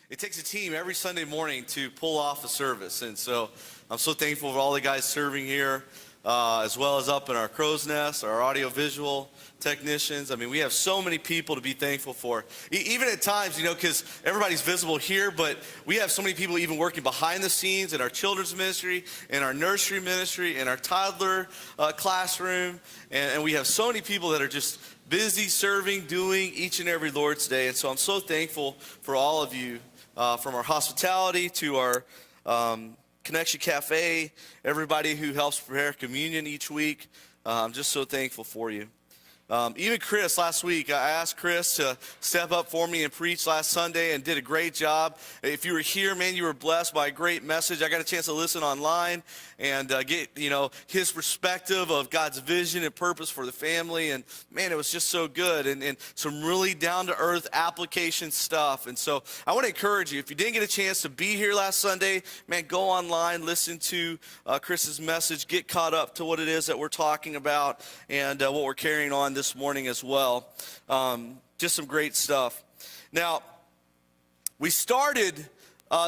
It takes a team every Sunday morning to pull off a service. And so I'm so thankful for all the guys serving here, as well as up in our crow's nest, our audiovisual technicians. I mean, we have so many people to be thankful for. Even at times, because everybody's visible here, but we have so many people even working behind the scenes in our children's ministry, in our nursery ministry, in our toddler classroom. And we have so many people that are just busy serving, doing each and every Lord's Day. And so I'm so thankful for all of you, from our hospitality to our Connection Cafe, everybody who helps prepare communion each week. I'm just so thankful for you. Even Chris, last week, I asked Chris to step up for me and preach last Sunday and did a great job. If you were here, man, you were blessed by a great message. I got a chance to listen online and get, his perspective of God's vision and purpose for the family. And, man, it was just so good and some really down-to-earth application stuff. And so I want to encourage you, if you didn't get a chance to be here last Sunday, man, go online, listen to Chris's message, get caught up to what it is that we're talking about and what we're carrying on this morning as well. Just some great stuff. Now, we started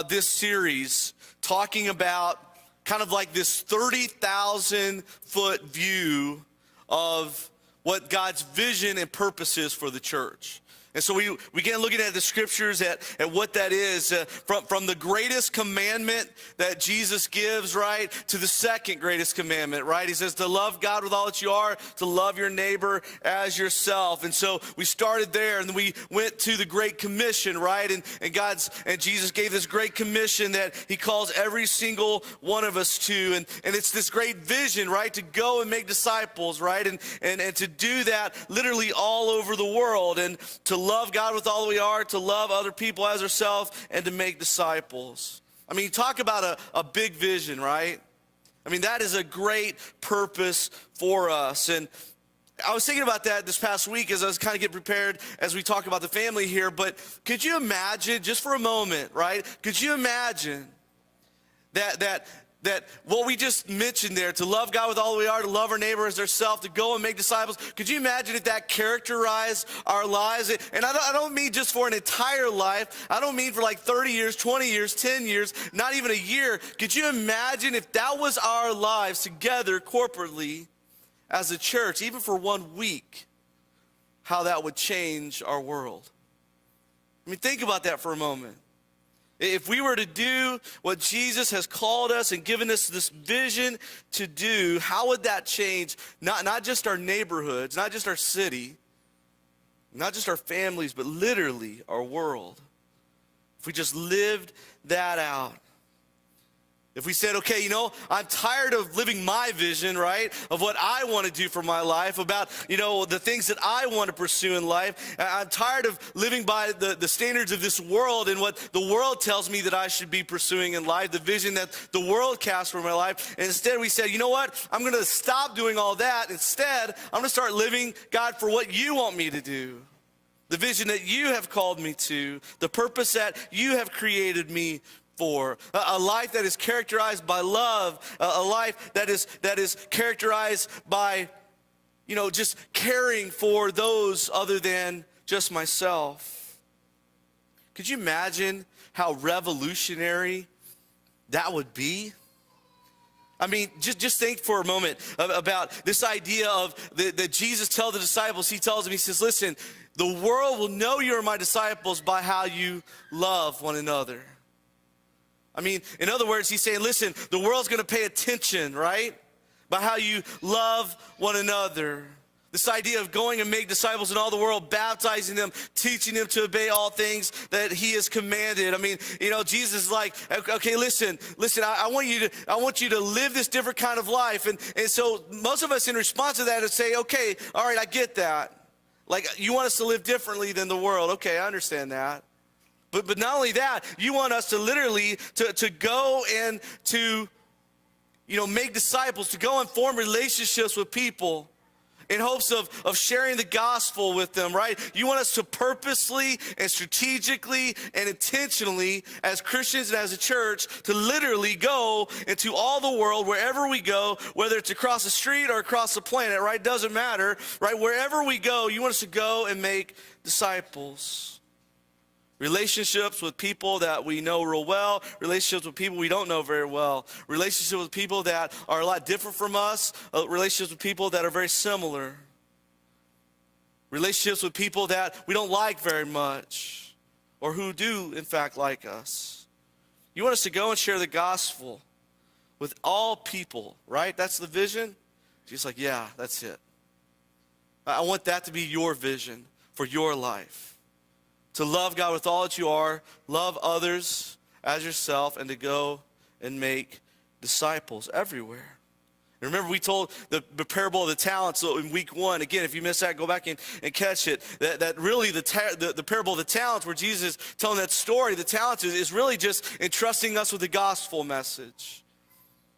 this series talking about kind of like this 30,000 foot view of what God's vision and purpose is for the church. And so we began looking at the scriptures at what that is, from the greatest commandment that Jesus gives, right, to the second greatest commandment, right? He says to love God with all that you are, to love your neighbor as yourself. And so we started there, and then we went to the Great Commission, right? And Jesus gave this great commission that he calls every single one of us to. And it's this great vision, right, to go and make disciples, right? And to do that literally all over the world, and to love God with all that we are, to love other people as ourselves, and to make disciples. I mean, talk about a big vision, right? I mean, that is a great purpose for us. And I was thinking about that this past week as I was kind of getting prepared as we talk about the family here. But could you imagine, just for a moment, right? Could you imagine that what we just mentioned there, to love God with all that we are, to love our neighbor as ourselves, to go and make disciples? Could you imagine if that characterized our lives? And I don't mean just for an entire life. I don't mean for like 30 years, 20 years, 10 years, not even a year. Could you imagine if that was our lives together corporately as a church, even for 1 week, how that would change our world? I mean, think about that for a moment. If we were to do what Jesus has called us and given us this vision to do, how would that change not just our neighborhoods, not just our city, not just our families, but literally our world? If we just lived that out. If we said, okay, I'm tired of living my vision, right, of what I want to do for my life, about, the things that I want to pursue in life. I'm tired of living by the standards of this world and what the world tells me that I should be pursuing in life, the vision that the world casts for my life. And instead we said, you know what, I'm going to stop doing all that. Instead, I'm going to start living, God, for what you want me to do. The vision that you have called me to, the purpose that you have created me for, a life that is characterized by love, a life that is characterized by, just caring for those other than just myself. Could you imagine how revolutionary that would be? I mean, just think for a moment about this idea of that Jesus tells the disciples. He tells them, he says, listen, the world will know you are my disciples by how you love one another. I mean, in other words, he's saying, listen, the world's going to pay attention, right, by how you love one another. This idea of going and make disciples in all the world, baptizing them, teaching them to obey all things that he has commanded. I mean, Jesus is like, okay, listen, I want you to live this different kind of life. And so most of us in response to that would say, okay, all right, I get that. Like, you want us to live differently than the world. Okay, I understand that. But not only that, you want us to literally to go and to, make disciples, to go and form relationships with people in hopes of sharing the gospel with them, right? You want us to purposely and strategically and intentionally, as Christians and as a church, to literally go into all the world, wherever we go, whether it's across the street or across the planet, right? Doesn't matter, right? Wherever we go, you want us to go and make disciples. Relationships with people that we know real well, relationships with people we don't know very well, relationships with people that are a lot different from us, relationships with people that are very similar, relationships with people that we don't like very much, or who do, in fact, like us. You want us to go and share the gospel with all people, right? That's the vision? She's like, yeah, that's it. I want that to be your vision for your life. To love God with all that you are, love others as yourself, and to go and make disciples everywhere. And remember, we told the parable of the talents in week 1. Again, if you missed that, go back and catch it. That really the parable of the talents, where Jesus is telling that story, the talents is really just entrusting us with the gospel message.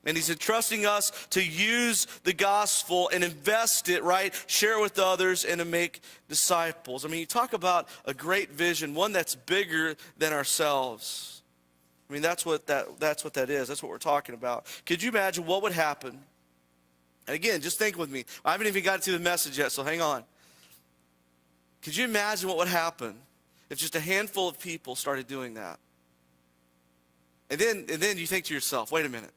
And he's entrusting us to use the gospel and invest it, right? Share it with others and to make disciples. I mean, you talk about a great vision, one that's bigger than ourselves. I mean, that's what that is. That's what we're talking about. Could you imagine what would happen? And again, just think with me. I haven't even got to the message yet, so hang on. Could you imagine what would happen if just a handful of people started doing that? And then you think to yourself, wait a minute.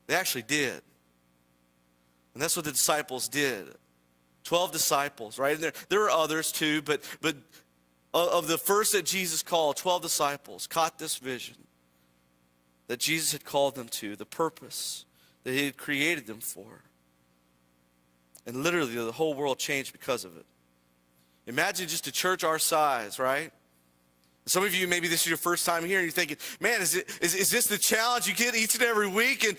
They actually did. And that's what the disciples did. 12 disciples, right? And there were others too, but of the first that Jesus called, 12 disciples caught this vision that Jesus had called them to, the purpose that he had created them for. And literally the whole world changed because of it. Imagine just a church our size, right? Some of you, maybe this is your first time here, and you're thinking, man, is this the challenge you get each and every week? And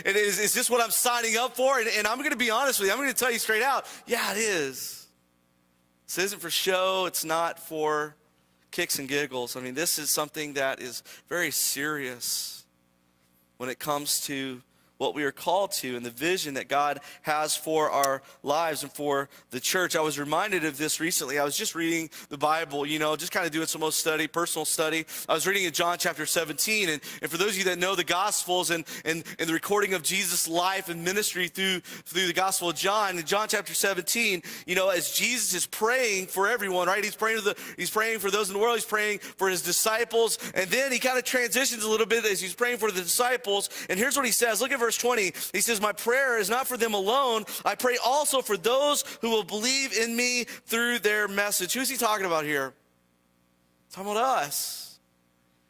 is this what I'm signing up for? And I'm going to be honest with you. I'm going to tell you straight out, yeah, it is. This isn't for show. It's not for kicks and giggles. I mean, this is something that is very serious when it comes to what we are called to and the vision that God has for our lives and for the church. I was reminded of this recently. I was just reading the Bible, just kind of doing some study, personal study. I was reading in John chapter 17, and for those of you that know the Gospels and the recording of Jesus' life and ministry through the Gospel of John, in John chapter 17, as Jesus is praying for everyone, right? He's praying for those in the world. He's praying for his disciples, and then he kind of transitions a little bit as he's praying for the disciples. And here's what he says. Look at verse 20. He says, my prayer is not for them alone. I pray also for those who will believe in me through their message. Who's he talking about here? He's talking about us.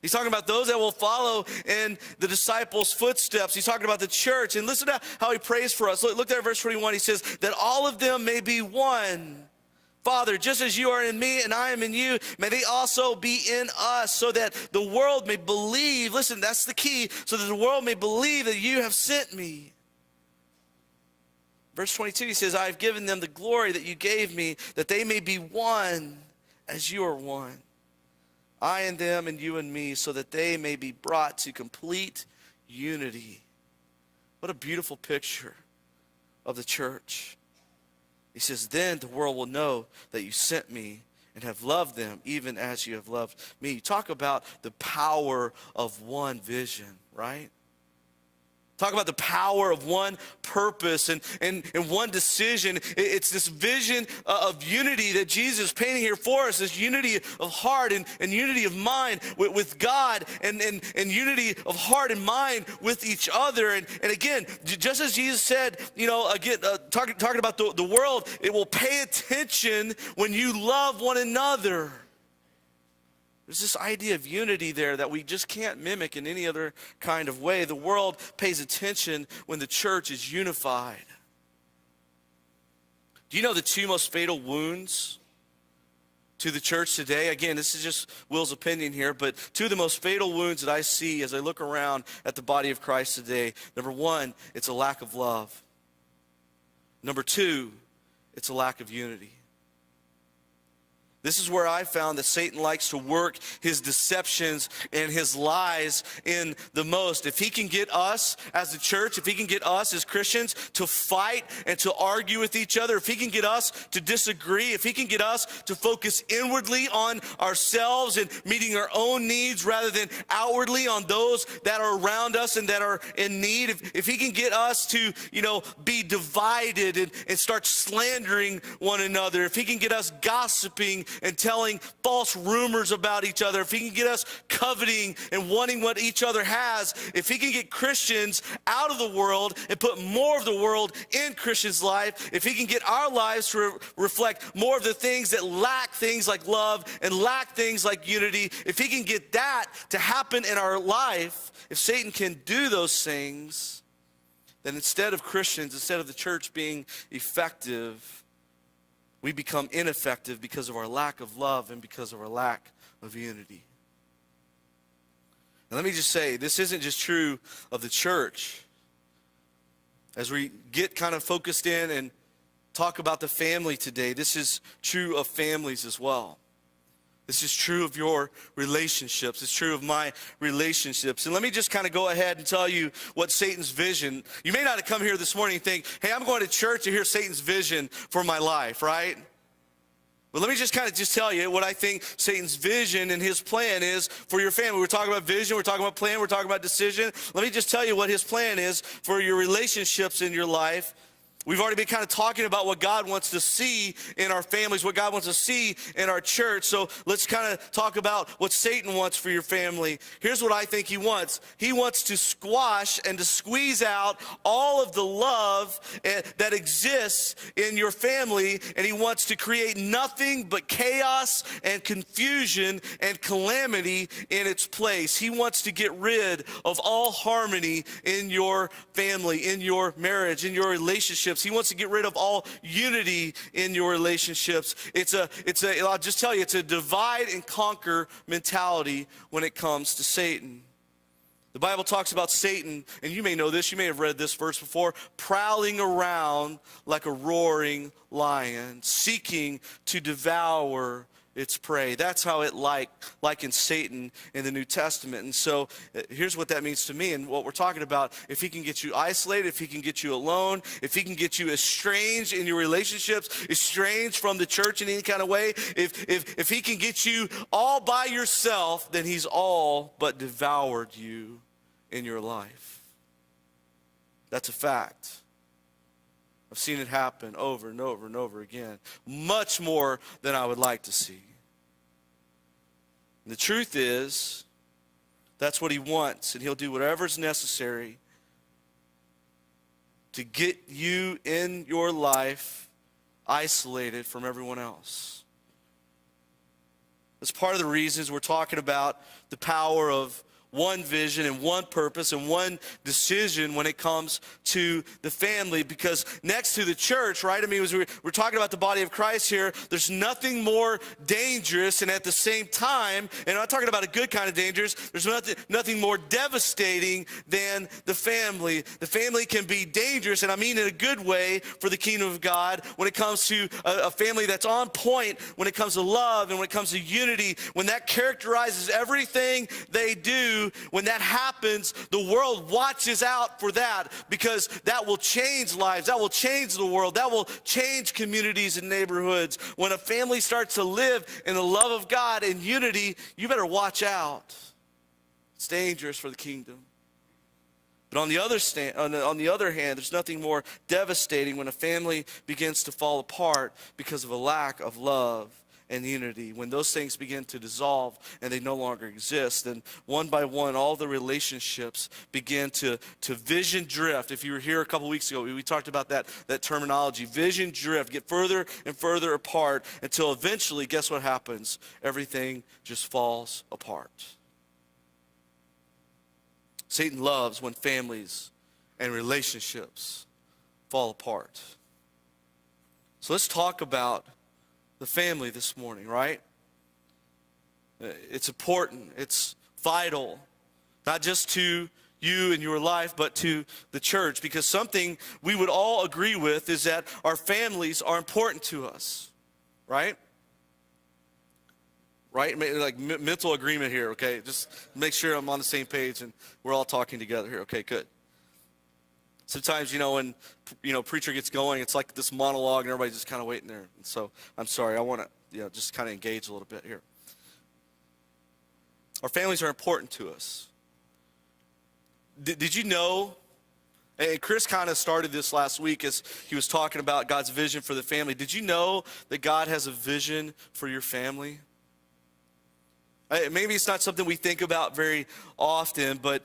He's talking about those that will follow in the disciples' footsteps. He's talking about the church. And listen to how he prays for us. Look there at verse 21. He says, that all of them may be one. Father, just as you are in me and I am in you, may they also be in us, so that the world may believe. Listen, that's the key. So that the world may believe that you have sent me. Verse 22, he says, I have given them the glory that you gave me, that they may be one as you are one. I and them and you and me, so that they may be brought to complete unity. What a beautiful picture of the church. He says, then the world will know that you sent me and have loved them even as you have loved me. You talk about the power of one vision, right? Talk about the power of one purpose and one decision. It's this vision of unity that Jesus is painting here for us, this unity of heart and unity of mind with God and unity of heart and mind with each other. And again, just as Jesus said, talking about the world, it will pay attention when you love one another. There's this idea of unity there that we just can't mimic in any other kind of way. The world pays attention when the church is unified. Do you know the two most fatal wounds to the church today? Again, this is just Will's opinion here, but two of the most fatal wounds that I see as I look around at the body of Christ today. Number one, it's a lack of love. Number two, it's a lack of unity. This is where I found that Satan likes to work his deceptions and his lies in the most. If he can get us as a church, if he can get us as Christians to fight and to argue with each other, if he can get us to disagree, if he can get us to focus inwardly on ourselves and meeting our own needs rather than outwardly on those that are around us and that are in need, if he can get us to, be divided and start slandering one another, if he can get us gossiping and telling false rumors about each other, if he can get us coveting and wanting what each other has, if he can get Christians out of the world and put more of the world in Christians' life, if he can get our lives to reflect more of the things that lack things like love and lack things like unity, if he can get that to happen in our life, if Satan can do those things, then instead of Christians, instead of the church being effective, we become ineffective because of our lack of love and because of our lack of unity. And let me just say, this isn't just true of the church. As we get kind of focused in and talk about the family today, this is true of families as well. This is true of your relationships. It's true of my relationships. And let me just kind of go ahead and tell you what Satan's vision. You may not have come here this morning and think, hey, I'm going to church to hear Satan's vision for my life, right? But let me just kind of just tell you what I think Satan's vision and his plan is for your family. We're talking about vision, we're talking about plan, we're talking about decision. Let me just tell you what his plan is for your relationships in your life. We've already been kind of talking about what God wants to see in our families, what God wants to see in our church. So let's kind of talk about what Satan wants for your family. Here's what I think he wants. He wants to squash and to squeeze out all of the love that exists in your family, and he wants to create nothing but chaos and confusion and calamity in its place. He wants to get rid of all harmony in your family, in your marriage, in your relationships. He wants to get rid of all unity in your relationships. I'll just tell you, it's a divide and conquer mentality when it comes to Satan. The Bible talks about Satan, and you may know this, you may have read this verse before, prowling around like a roaring lion, seeking to devour its prey. That's how it likens Satan in the New Testament. And so here's what that means to me and what we're talking about. If he can get you isolated, if he can get you alone, if he can get you estranged in your relationships, estranged from the church in any kind of way, if he can get you all by yourself, then he's all but devoured you in your life. That's a fact. I've seen it happen over and over and over again, much more than I would like to see. And the truth is, that's what he wants, and he'll do whatever's necessary to get you in your life isolated from everyone else. That's part of the reasons we're talking about the power of one vision and one purpose and one decision when it comes to the family, because next to the church, right? I mean, as we're talking about the body of Christ here, there's nothing more dangerous, and at the same time, and I'm not talking about a good kind of dangerous, there's nothing more devastating than the family. The family can be dangerous, and I mean in a good way, for the kingdom of God when it comes to a family that's on point, when it comes to love and when it comes to unity, when that characterizes everything they do. When that happens, the world watches out for that, because that will change lives, that will change the world, that will change communities and neighborhoods. When a family starts to live in the love of God and unity, you better watch out. It's dangerous for the kingdom. But on the other hand, there's nothing more devastating when a family begins to fall apart because of a lack of love and unity. When those things begin to dissolve and they no longer exist, then one by one, all the relationships begin to vision drift. If you were here a couple weeks ago, we talked about that terminology, vision drift, get further and further apart until eventually, guess what happens? Everything just falls apart. Satan loves when families and relationships fall apart. So let's talk about the family this morning, right? It's important, it's vital, not just to you and your life, but to the church, because something we would all agree with is that our families are important to us, right? Right? Like mental agreement here, okay? Just make sure I'm on the same page and we're all talking together here. Okay, good. Sometimes, when, preacher gets going, it's like this monologue and everybody's just kind of waiting there. And so I'm sorry, I want to, just kind of engage a little bit here. Our families are important to us. Did you know And Chris kind of started this last week as he was talking about God's vision for the family. Did you know that God has a vision for your family? Maybe it's not something we think about very often, but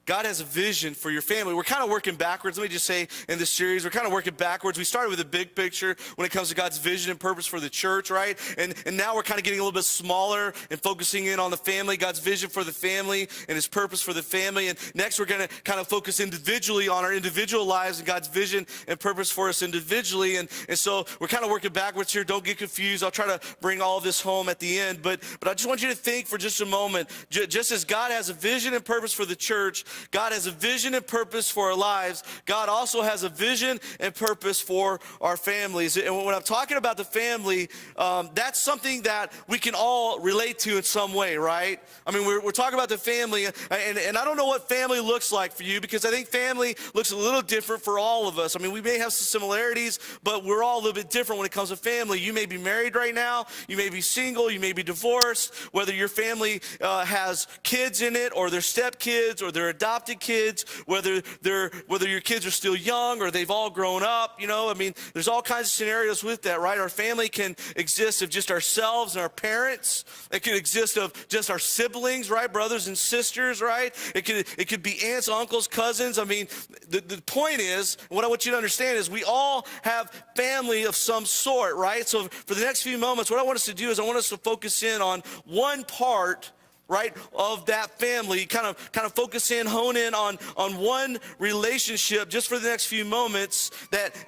God has a vision for your family. We're kind of working backwards. Let me just say, in this series, we're kind of working backwards. We started with a big picture when it comes to God's vision and purpose for the church, right? And now we're kind of getting a little bit smaller and focusing in on the family, God's vision for the family and his purpose for the family. And next, we're going to kind of focus individually on our individual lives and God's vision and purpose for us individually. And so we're kind of working backwards here. Don't get confused. I'll try to bring all of this home at the end. But I just want you to think for just a moment, just as God has a vision and purpose for the church, God has a vision and purpose for our lives. God also has a vision and purpose for our families. And when I'm talking about the family, that's something that we can all relate to in some way, right? I mean, we're talking about the family, and I don't know what family looks like for you, because I think family looks a little different for all of us. I mean, we may have some similarities, but we're all a little bit different when it comes to family. You may be married right now. You may be single. You may be divorced. Whether your family has kids in it, or they're stepkids, or they're adopted kids, whether your kids are still young or they've all grown up, I mean, there's all kinds of scenarios with that, right? Our family can exist of just ourselves and our parents. It could exist of just our siblings, right? Brothers and sisters, right? It could be aunts, uncles, cousins. I mean, the point is, what I want you to understand is we all have family of some sort, right? So for the next few moments, what I want us to do is I want us to focus in on one part, right, of that family, kind of focus in, hone in on one relationship just for the next few moments,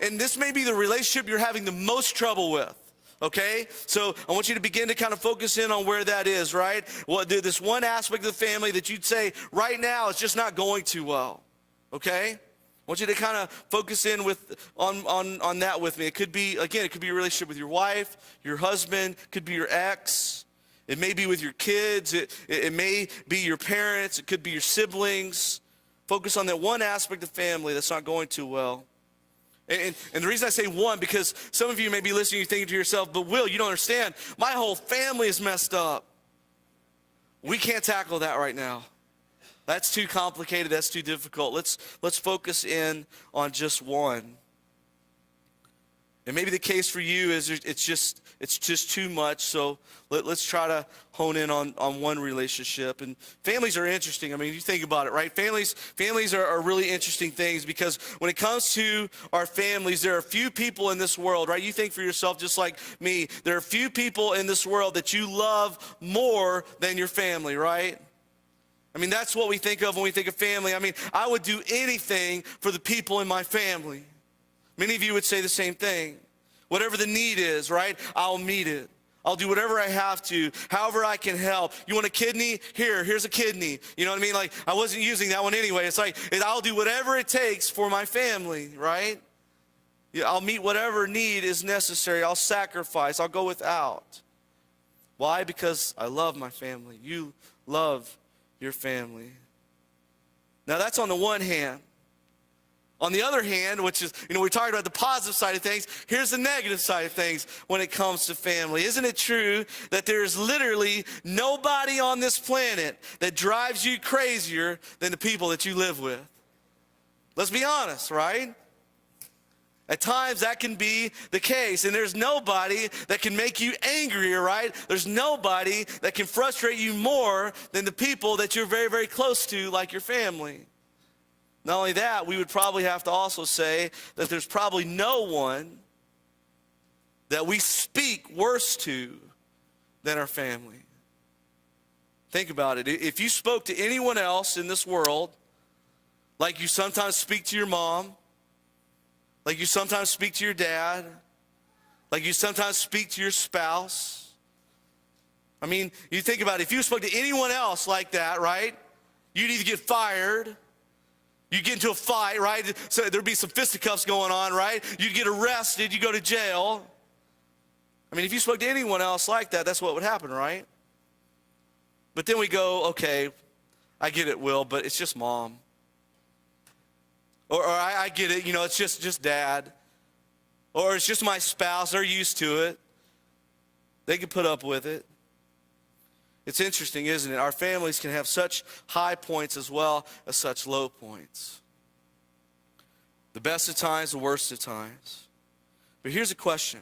and this may be the relationship you're having the most trouble with. Okay, so I want you to begin to kind of focus in on where that is, right? Well, this one aspect of the family that you'd say right now it's just not going too well. Okay, I want you to kind of focus in on that with me. It could be, again, it could be a relationship with your wife, your husband, could be your ex. It may be with your kids. It may be your parents. It could be your siblings. Focus on that one aspect of family that's not going too well. And the reason I say one, because some of you may be listening, you're thinking to yourself, but Will, you don't understand. My whole family is messed up. We can't tackle that right now. That's too complicated. That's too difficult. Let's focus in on just one. And maybe the case for you is it's just too much, so let's try to hone in on one relationship. And families are interesting. I mean, you think about it, right? Families are really interesting things, because when it comes to our families, there are few people in this world, right? You think for yourself just like me. There are few people in this world that you love more than your family, right? I mean, that's what we think of when we think of family. I mean, I would do anything for the people in my family. Many of you would say the same thing. Whatever the need is, right? I'll meet it. I'll do whatever I have to, however I can help. You want a kidney? Here's a kidney. You know what I mean? Like, I wasn't using that one anyway. It's like, I'll do whatever it takes for my family, right? I'll meet whatever need is necessary. I'll sacrifice. I'll go without. Why? Because I love my family. You love your family. Now, that's on the one hand. On the other hand, which is, we're talking about the positive side of things, here's the negative side of things when it comes to family. Isn't it true that there's literally nobody on this planet that drives you crazier than the people that you live with? Let's be honest, right? At times that can be the case, and there's nobody that can make you angrier, right? There's nobody that can frustrate you more than the people that you're very, very close to, like your family. Not only that, we would probably have to also say that there's probably no one that we speak worse to than our family. Think about it. If you spoke to anyone else in this world, like you sometimes speak to your mom, like you sometimes speak to your dad, like you sometimes speak to your spouse. I mean, you think about it. If you spoke to anyone else like that, right, you'd either get fired, you get into a fight, right? So there'd be some fisticuffs going on, right? You'd get arrested, you go to jail. I mean, if you spoke to anyone else like that, that's what would happen, right? But then we go, okay, I get it, Will, but it's just mom. Or I get it, it's just dad. Or it's just my spouse, they're used to it. They can put up with it. It's interesting, isn't it? Our families can have such high points as well as such low points. The best of times, the worst of times. But here's a question.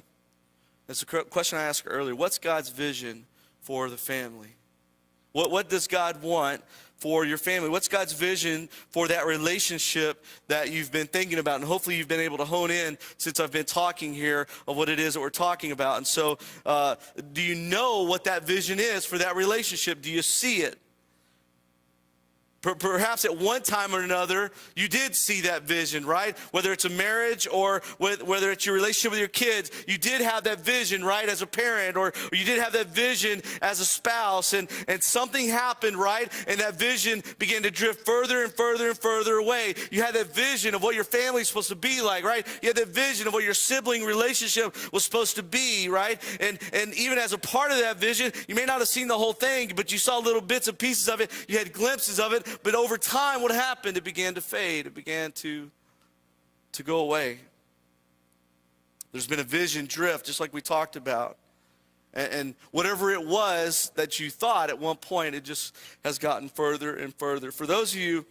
It's a question I asked earlier. What's God's vision for the family? What does God want for your family? What's God's vision for that relationship that you've been thinking about? And hopefully you've been able to hone in since I've been talking here of what it is that we're talking about. And so do you know what that vision is for that relationship? Do you see it? Perhaps at one time or another, you did see that vision, right? Whether it's a marriage or whether it's your relationship with your kids, you did have that vision, right, as a parent, or you did have that vision as a spouse, and something happened, right? And that vision began to drift further and further and further away. You had that vision of what your family's supposed to be like, right? You had that vision of what your sibling relationship was supposed to be, right? And even as a part of that vision, you may not have seen the whole thing, but you saw little bits and pieces of it. You had glimpses of it. But over time, what happened? It began to fade. It began to go away. There's been a vision drift, just like we talked about. And whatever it was that you thought at one point, it just has gotten further and further. For those of you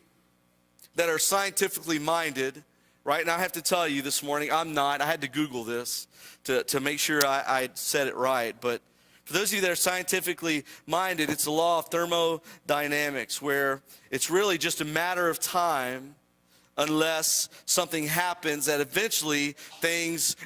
that are scientifically minded, right, and I have to tell you this morning, I'm not. I had to Google this to make sure I said it right. But for those of you that are scientifically minded, it's the law of thermodynamics, where it's really just a matter of time unless something happens that eventually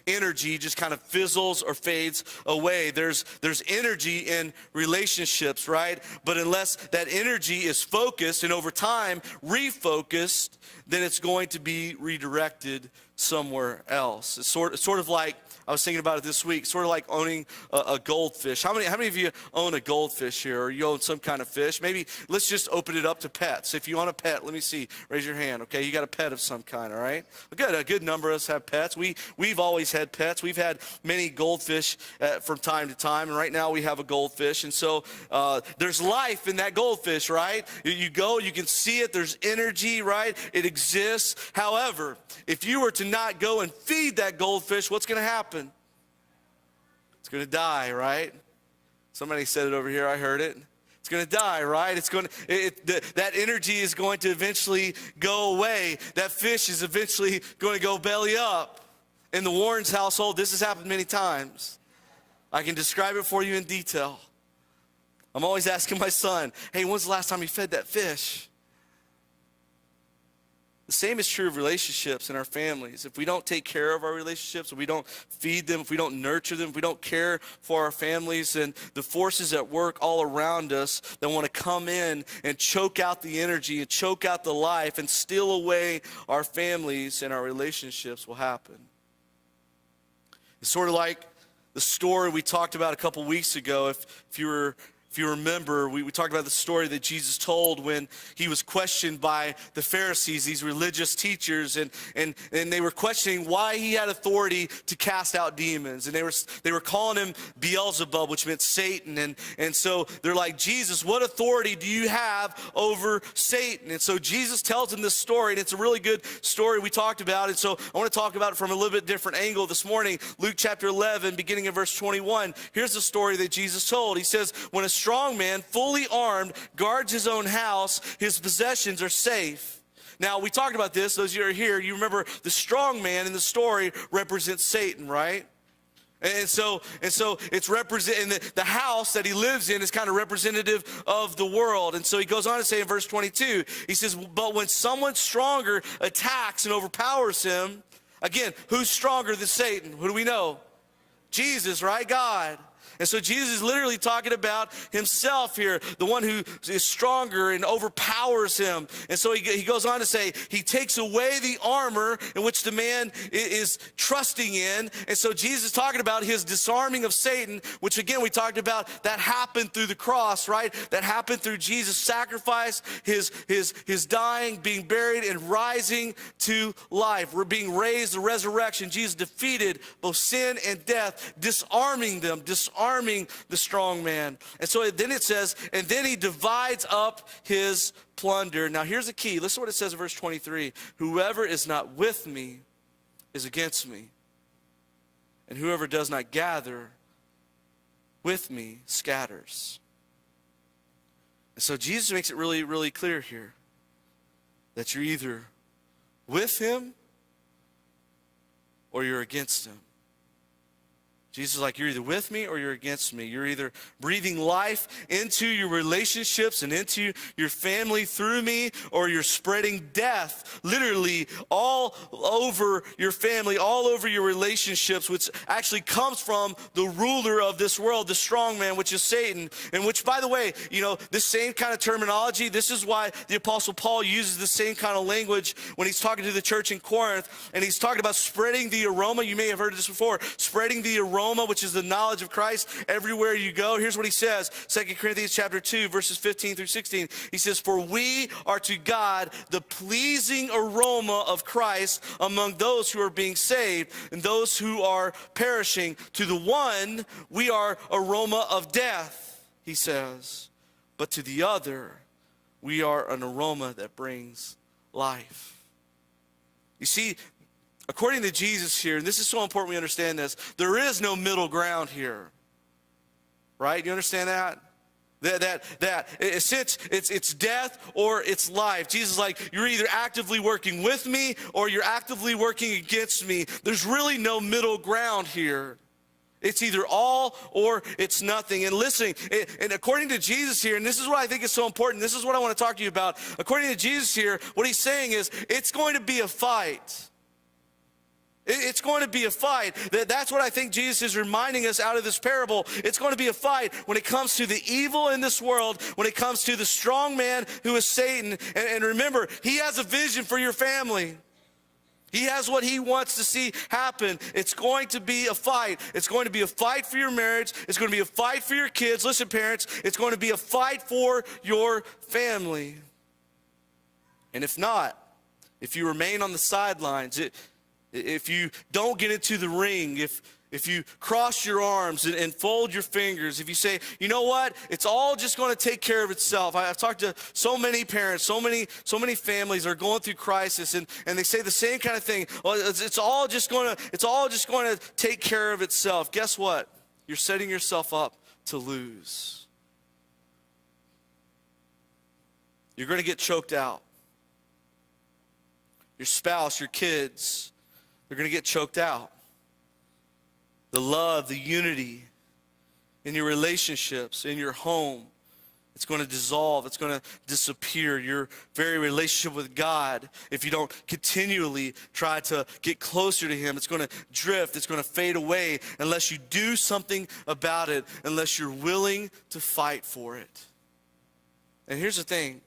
energy just kind of fizzles or fades away. There's energy in relationships, right? But unless that energy is focused and over time refocused, then it's going to be redirected somewhere else. It's sort of like, I was thinking about it this week, sort of like owning a goldfish. How many of you own a goldfish here, or you own some kind of fish? Maybe let's just open it up to pets. If you own a pet, let me see. Raise your hand. Okay, you got a pet of some kind, all right? Good. A good number of us have pets. We've always had pets. We've had many goldfish from time to time, and right now we have a goldfish. And so there's life in that goldfish, right? You go, you can see it. There's energy, right? It exists. However, if you were to not go and feed that goldfish, what's going to happen? It's going to die, right? Somebody said it over here. I heard it. It's going to die, right? That energy is going to eventually go away. That fish is eventually going to go belly up. In the Warrens household, this has happened many times. I can describe it for you in detail. I'm always asking my son, hey, when's the last time you fed that fish? The same is true of relationships in our families. If we don't take care of our relationships, if we don't feed them, if we don't nurture them, if we don't care for our families, then the forces at work all around us that want to come in and choke out the energy and choke out the life and steal away our families and our relationships will happen. It's sort of like the story we talked about a couple weeks ago. If you remember, we talked about the story that Jesus told when he was questioned by the Pharisees, these religious teachers, and they were questioning why he had authority to cast out demons. And they were calling him Beelzebub, which meant Satan. And so they're like, Jesus, what authority do you have over Satan? And so Jesus tells them this story, and it's a really good story we talked about. And so I want to talk about it from a little bit different angle this morning. Luke chapter 11, beginning in verse 21. Here's the story that Jesus told. He says, when a strong man, fully armed, guards his own house, his possessions are safe. Now, we talked about this. Those of you who are here, you remember the strong man in the story represents Satan, right? And so it's representing the house that he lives in is kind of representative of the world. And so he goes on to say in verse 22, he says, but when someone stronger attacks and overpowers him, again, who's stronger than Satan? Who do we know? Jesus, right? God. And so Jesus is literally talking about himself here, the one who is stronger and overpowers him. And so he goes on to say, he takes away the armor in which the man is trusting in. And so Jesus is talking about his disarming of Satan, which again, we talked about that happened through the cross, right? That happened through Jesus' sacrifice, his dying, being buried, and rising to life. We're being raised, the resurrection. Jesus defeated both sin and death, disarming the strong man. And so then it says, and then he divides up his plunder. Now here's the key. Listen to what it says in verse 23. Whoever is not with me is against me. And whoever does not gather with me scatters. And so Jesus makes it really, really clear here that you're either with him or you're against him. Jesus is like, you're either with me or you're against me. You're either breathing life into your relationships and into your family through me, or you're spreading death literally all over your family, all over your relationships, which actually comes from the ruler of this world, the strong man, which is Satan. And which, by the way, this same kind of terminology, this is why the Apostle Paul uses the same kind of language when he's talking to the church in Corinth, and he's talking about spreading the aroma. You may have heard this before, spreading the aroma, which is the knowledge of Christ everywhere you go. Here's what he says, 2 Corinthians chapter 2, verses 15 through 16. He says, for we are to God the pleasing aroma of Christ among those who are being saved and those who are perishing. To the one, we are aroma of death, he says, but to the other, we are an aroma that brings life. You see, according to Jesus here, and this is so important we understand this, there is no middle ground here. Right? You understand that? That since it's death or it's life. Jesus is like, you're either actively working with me or you're actively working against me. There's really no middle ground here. It's either all or it's nothing. And listen, and according to Jesus here, and this is what I think is so important, this is what I want to talk to you about. According to Jesus here, what he's saying is, it's going to be a fight. It's going to be a fight. That's what I think Jesus is reminding us out of this parable. It's going to be a fight when it comes to the evil in this world, when it comes to the strong man who is Satan. And remember, he has a vision for your family. He has what he wants to see happen. It's going to be a fight. It's going to be a fight for your marriage. It's going to be a fight for your kids. Listen, parents, it's going to be a fight for your family. And if not, if you remain on the sidelines, if you don't get into the ring, if you cross your arms and fold your fingers, if you say, you know what, it's all just going to take care of itself. I've talked to so many parents, so many families are going through crisis, and they say the same kind of thing. Well, it's all just going to take care of itself. Guess what? You're setting yourself up to lose. You're going to get choked out. Your spouse, your kids, they're going to get choked out. The love, the unity in your relationships, in your home, it's going to dissolve. It's going to disappear. Your very relationship with God, if you don't continually try to get closer to him, it's going to drift. It's going to fade away unless you do something about it, unless you're willing to fight for it. And here's the thing.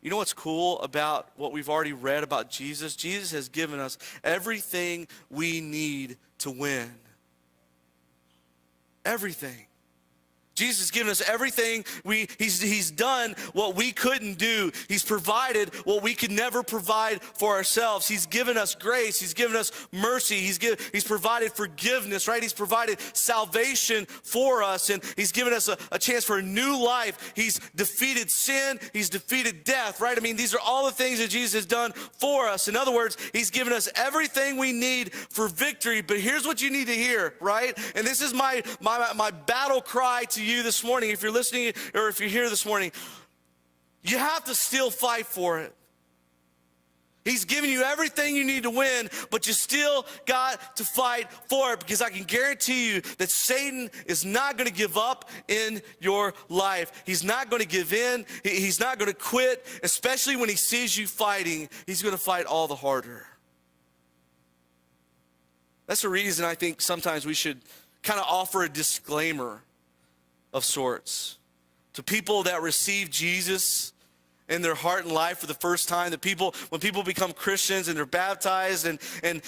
You know what's cool about what we've already read about Jesus? Jesus has given us everything we need to win. Everything. Jesus has given us everything. He's done what we couldn't do. He's provided what we could never provide for ourselves. He's given us grace. He's given us mercy. He's provided forgiveness, right? He's provided salvation for us, and he's given us a chance for a new life. He's defeated sin. He's defeated death, right? I mean, these are all the things that Jesus has done for us. In other words, he's given us everything we need for victory. But here's what you need to hear, right? And this is my battle cry to you this morning, if you're listening or if you're here this morning. You have to still fight for it. He's given you everything you need to win, but you still got to fight for it, because I can guarantee you that Satan is not going to give up in your life. He's not going to give in. He's not going to quit, especially when he sees you fighting. He's going to fight all the harder. That's the reason I think sometimes we should kind of offer a disclaimer of sorts to people that receive Jesus in their heart and life for the first time. When people become Christians and they're baptized, and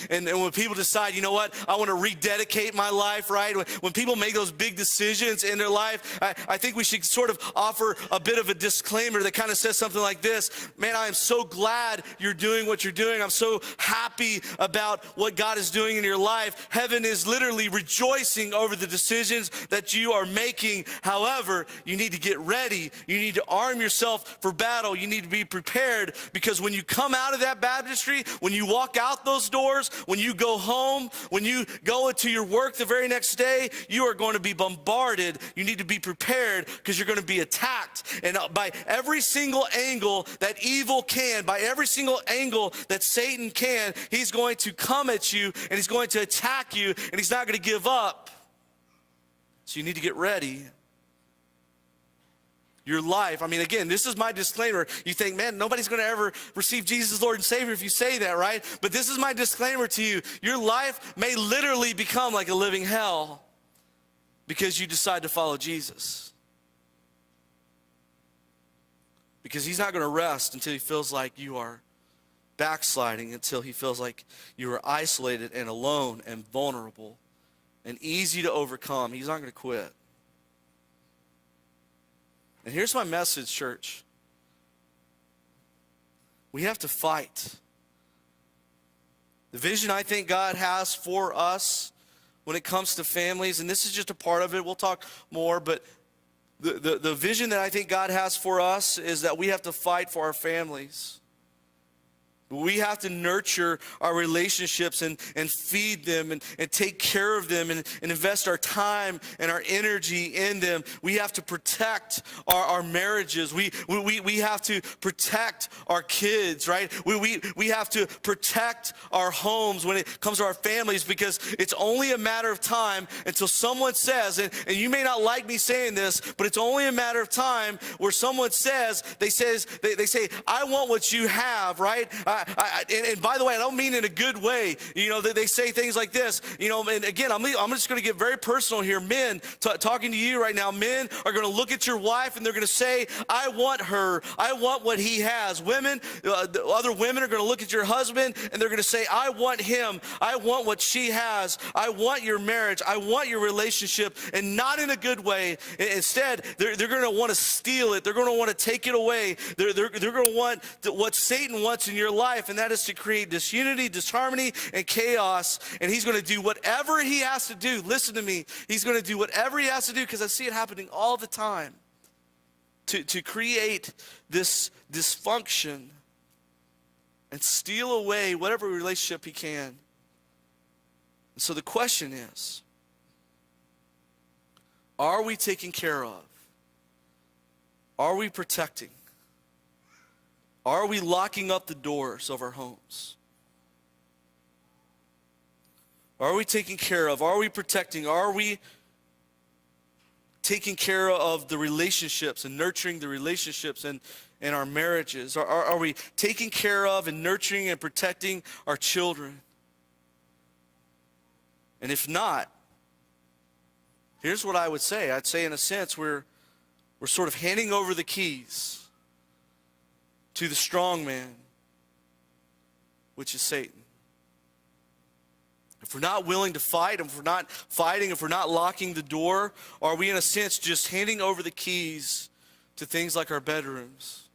when people decide, you know what, I want to rededicate my life, right? When people make those big decisions in their life, I think we should sort of offer a bit of a disclaimer that kind of says something like this: man, I am so glad you're doing what you're doing. I'm so happy about what God is doing in your life. Heaven is literally rejoicing over the decisions that you are making. However, you need to get ready. You need to arm yourself for battle. know you need to be prepared, because when you come out of that baptistry, when you walk out those doors, when you go home, when you go into your work the very next day, you are going to be bombarded. You need to be prepared, because you're going to be attacked. And by every single angle that evil can, by every single angle that Satan can, he's going to come at you, and he's going to attack you, and he's not going to give up. So you need to get ready. Your life, I mean, again, this is my disclaimer. You think, man, nobody's going to ever receive Jesus as Lord and Savior if you say that, right? But this is my disclaimer to you. Your life may literally become like a living hell because you decide to follow Jesus. Because he's not going to rest until he feels like you are backsliding, until he feels like you are isolated and alone and vulnerable and easy to overcome. He's not going to quit. And here's my message, church. We have to fight. The vision I think God has for us when it comes to families, and this is just a part of it, we'll talk more, but the vision that I think God has for us is that we have to fight for our families. We have to nurture our relationships and feed them and take care of them and invest our time and our energy in them. We have to protect our marriages. We have to protect our kids, right? We have to protect our homes when it comes to our families, because it's only a matter of time until someone says, and you may not like me saying this, but it's only a matter of time where someone says, they say, I want what you have, right? And by the way, I don't mean in a good way. You know, they say things like this. You know, and again, I'm just going to get very personal here. Men, talking to you right now, men are going to look at your wife and they're going to say, I want her. I want what he has. Women, other women are going to look at your husband and they're going to say, I want him. I want what she has. I want your marriage. I want your relationship, and not in a good way. Instead, they're going to want to steal it. They're going to want to take it away. They're going to want what Satan wants in your life, and that is to create disunity, disharmony, and chaos. And he's going to do whatever he has to do. Listen to me. He's going to do whatever he has to do, because I see it happening all the time, to create this dysfunction and steal away whatever relationship he can. And so the question is, are we taking care of? Are we protecting? Are we locking up the doors of our homes? Are we taking care of? Are we protecting? Are we taking care of the relationships and nurturing the relationships and our marriages? Are we taking care of and nurturing and protecting our children? And if not, here's what I would say. I'd say, in a sense, we're sort of handing over the keys to the strong man, which is Satan. If we're not willing to fight, if we're not fighting, if we're not locking the door, are we in a sense just handing over the keys to things like our bedrooms?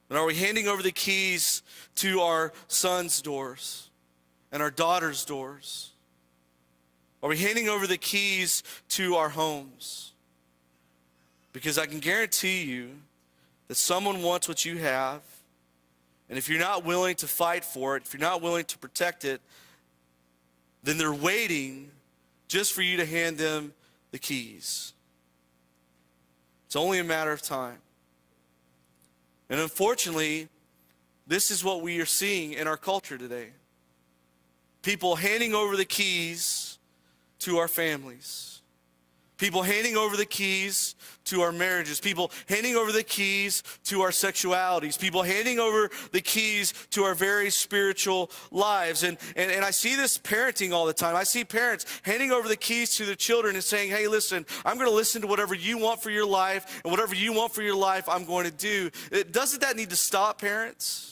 And are we handing over the keys to our sons' doors and our daughters' doors? Are we handing over the keys to our homes? Because I can guarantee you that someone wants what you have, and if you're not willing to fight for it, if you're not willing to protect it, then they're waiting just for you to hand them the keys. It's only a matter of time. And unfortunately, this is what we are seeing in our culture today. People handing over the keys to our families. People handing over the keys to our marriages. People handing over the keys to our sexualities. People handing over the keys to our very spiritual lives. And I see this parenting all the time. I see parents handing over the keys to their children and saying, hey, listen, I'm going to listen to whatever you want for your life, and whatever you want for your life, I'm going to do. Doesn't that need to stop, parents?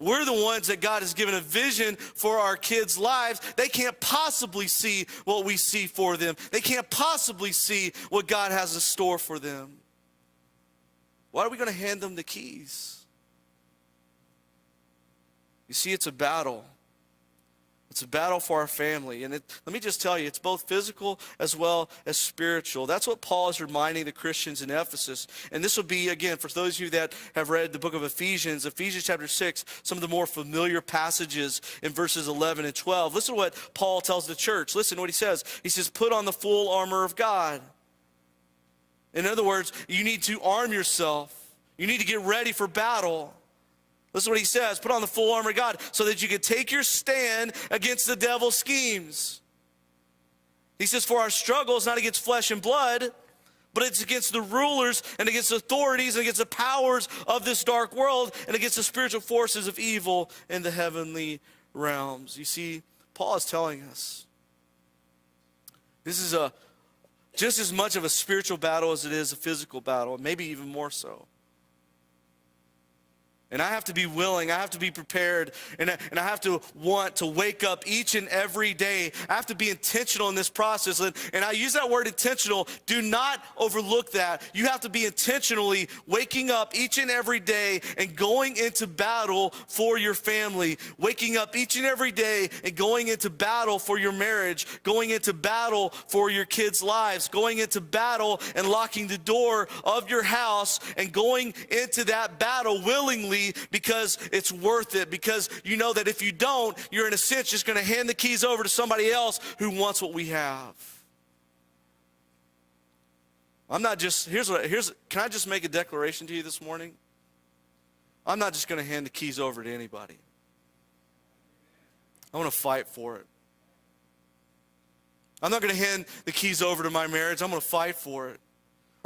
We're the ones that God has given a vision for our kids' lives. They can't possibly see what we see for them. They can't possibly see what God has in store for them. Why are we going to hand them the keys? You see, it's a battle. It's a battle for our family. And let me just tell you, it's both physical as well as spiritual. That's what Paul is reminding the Christians in Ephesus. And this will be, again, for those of you that have read the book of Ephesians chapter 6, some of the more familiar passages in verses 11 and 12. Listen to what Paul tells the church. Listen to what he says. He says, put on the full armor of God. In other words, you need to arm yourself. You need to get ready for battle. Listen to what he says. Put on the full armor of God so that you can take your stand against the devil's schemes. He says, for our struggle is not against flesh and blood, but it's against the rulers and against authorities and against the powers of this dark world and against the spiritual forces of evil in the heavenly realms. You see, Paul is telling us this is just as much of a spiritual battle as it is a physical battle, maybe even more so. And I have to be willing, I have to be prepared, and I have to want to wake up each and every day. I have to be intentional in this process. And I use that word intentional. Do not overlook that. You have to be intentionally waking up each and every day and going into battle for your family. Waking up each and every day and going into battle for your marriage. Going into battle for your kids' lives. Going into battle and locking the door of your house and going into that battle willingly, because it's worth it, because you know that if you don't, you're in a sense just going to hand the keys over to somebody else who wants what we have. Can I just make a declaration to you this morning? I'm not just going to hand the keys over to anybody. I want to fight for it. I'm not going to hand the keys over to my marriage. I'm going to fight for it.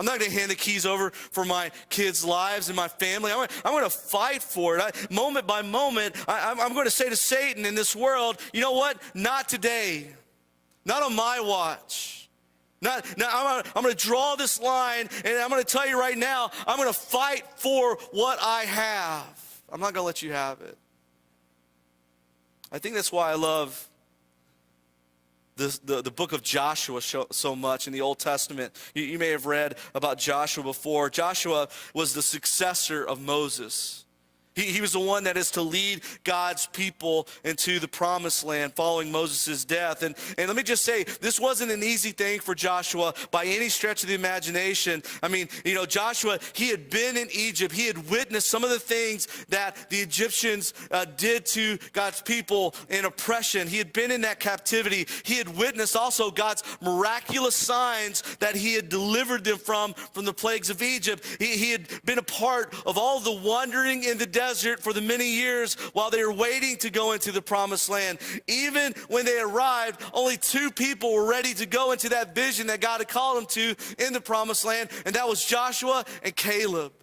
I'm not going to hand the keys over for my kids' lives and my family. I'm going to fight for it. Moment by moment, I'm going to say to Satan in this world, you know what? Not today. Not on my watch. I'm going to draw this line, and I'm going to tell you right now, I'm going to fight for what I have. I'm not going to let you have it. I think that's why I love the book of Joshua so much in the Old Testament. You may have read about Joshua before. Joshua was the successor of Moses. He was the one that is to lead God's people into the promised land following Moses' death. And let me just say, this wasn't an easy thing for Joshua by any stretch of the imagination. I mean, Joshua, he had been in Egypt. He had witnessed some of the things that the Egyptians did to God's people in oppression. He had been in that captivity. He had witnessed also God's miraculous signs that he had delivered them from the plagues of Egypt. He had been a part of all the wandering in the desert for the many years while they were waiting to go into the promised land. Even when they arrived, only 2 people were ready to go into that vision that God had called them to in the promised land, and that was Joshua and Caleb.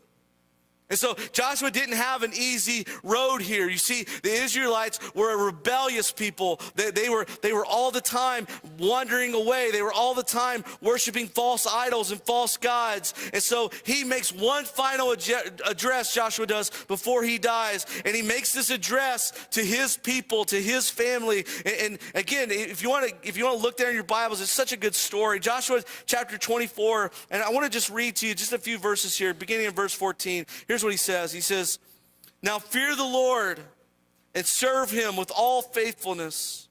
And so Joshua didn't have an easy road here. You see, the Israelites were a rebellious people. They were all the time wandering away. They were all the time worshiping false idols and false gods. And so he makes one final address, Joshua does, before he dies. And he makes this address to his people, to his family. And again, if you want to look there in your Bibles, it's such a good story. Joshua chapter 24, and I want to just read to you just a few verses here, beginning in verse 14. Here's what he says. He says, now fear the Lord and serve him with all faithfulness.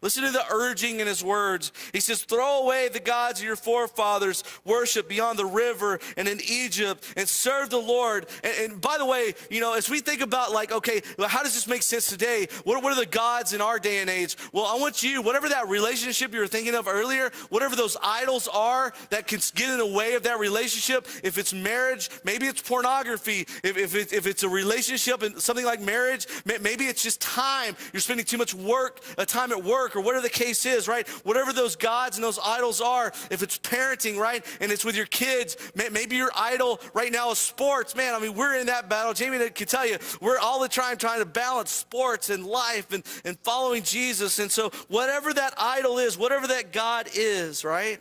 Listen to the urging in his words. He says, throw away the gods of your forefathers, worship beyond the river and in Egypt, and serve the Lord. And by the way, as we think about okay, how does this make sense today? What are the gods in our day and age? Well, I want you, whatever that relationship you were thinking of earlier, whatever those idols are that can get in the way of that relationship, if it's marriage, maybe it's pornography. If it's a relationship and something like marriage, maybe it's just time. You're spending too much time at work, or whatever the case is, right? Whatever those gods and those idols are, if it's parenting, right, and it's with your kids, maybe your idol right now is sports. Man, I mean, we're in that battle. Jamie can tell you, we're all the time trying to balance sports and life and following Jesus. And so whatever that idol is, whatever that God is, right?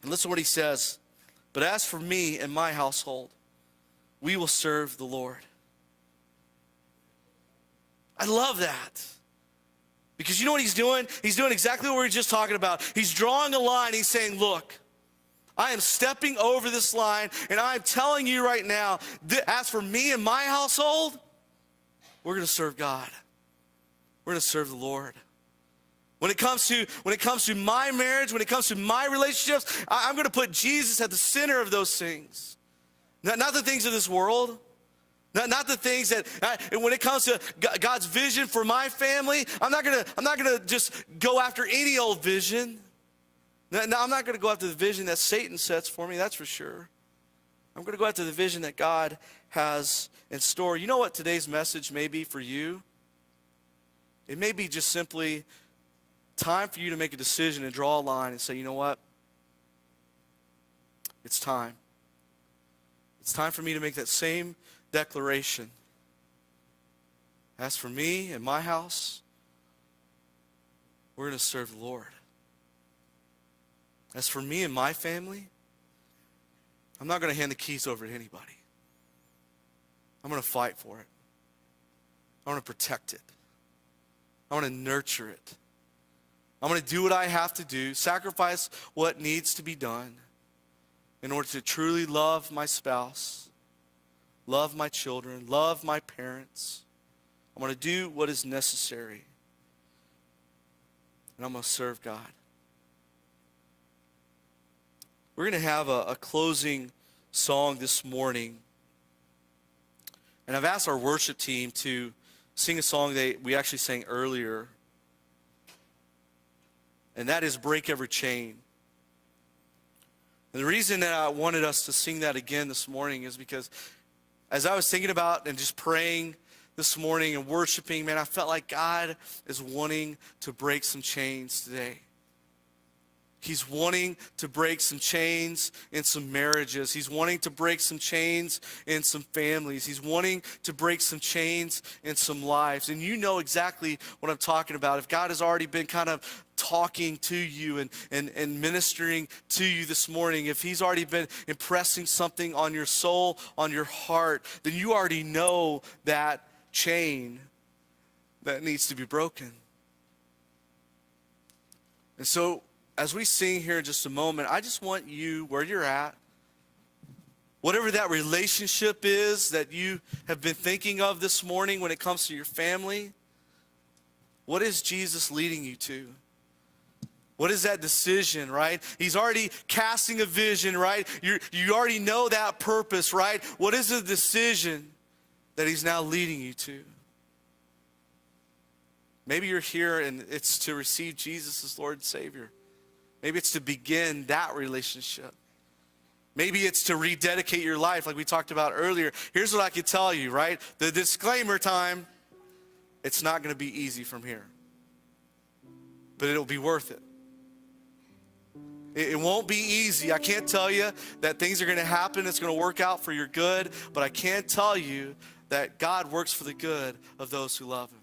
And listen to what he says. But as for me and my household, we will serve the Lord. I love that. Because you know what he's doing? He's doing exactly what we were just talking about. He's drawing a line. He's saying, look, I am stepping over this line, and I'm telling you right now, as for me and my household, we're going to serve God. we're going to serve the Lord. When it comes to my marriage, when it comes to my relationships, I'm going to put Jesus at the center of those things. Not the things of this world. Not the things that, when it comes to God's vision for my family, I'm not gonna just go after any old vision. No, I'm not gonna go after the vision that Satan sets for me, that's for sure. I'm gonna go after the vision that God has in store. You know what today's message may be for you? It may be just simply time for you to make a decision and draw a line and say, you know what? It's time. It's time for me to make that same declaration. As for me and my house, we're going to serve the Lord. As for me and my family, I'm not going to hand the keys over to anybody. I'm going to fight for it. I want to protect it. I want to nurture it. I'm going to do what I have to do, sacrifice what needs to be done in order to truly love my spouse, love my children, love my parents. I'm going to do what is necessary. And I'm going to serve God. We're going to have a closing song this morning. And I've asked our worship team to sing a song that we actually sang earlier. And that is Break Every Chain. And the reason that I wanted us to sing that again this morning is because as I was thinking about and just praying this morning and worshiping, man, I felt like God is wanting to break some chains today. He's wanting to break some chains in some marriages. He's wanting to break some chains in some families. He's wanting to break some chains in some lives. And you know exactly what I'm talking about. If God has already been kind of talking to you and ministering to you this morning, if he's already been impressing something on your soul, on your heart, then you already know that chain that needs to be broken. And so, as we sing here in just a moment, I just want you, where you're at, whatever that relationship is that you have been thinking of this morning when it comes to your family, what is Jesus leading you to? What is that decision, right? He's already casting a vision, right? You already know that purpose, right? What is the decision that he's now leading you to? Maybe you're here and it's to receive Jesus as Lord and Savior. Maybe it's to begin that relationship. Maybe it's to rededicate your life like we talked about earlier. Here's what I can tell you, right? The disclaimer time, it's not going to be easy from here. But it'll be worth it. It won't be easy. I can't tell you that things are going to happen. It's going to work out for your good. But I can tell you that God works for the good of those who love him.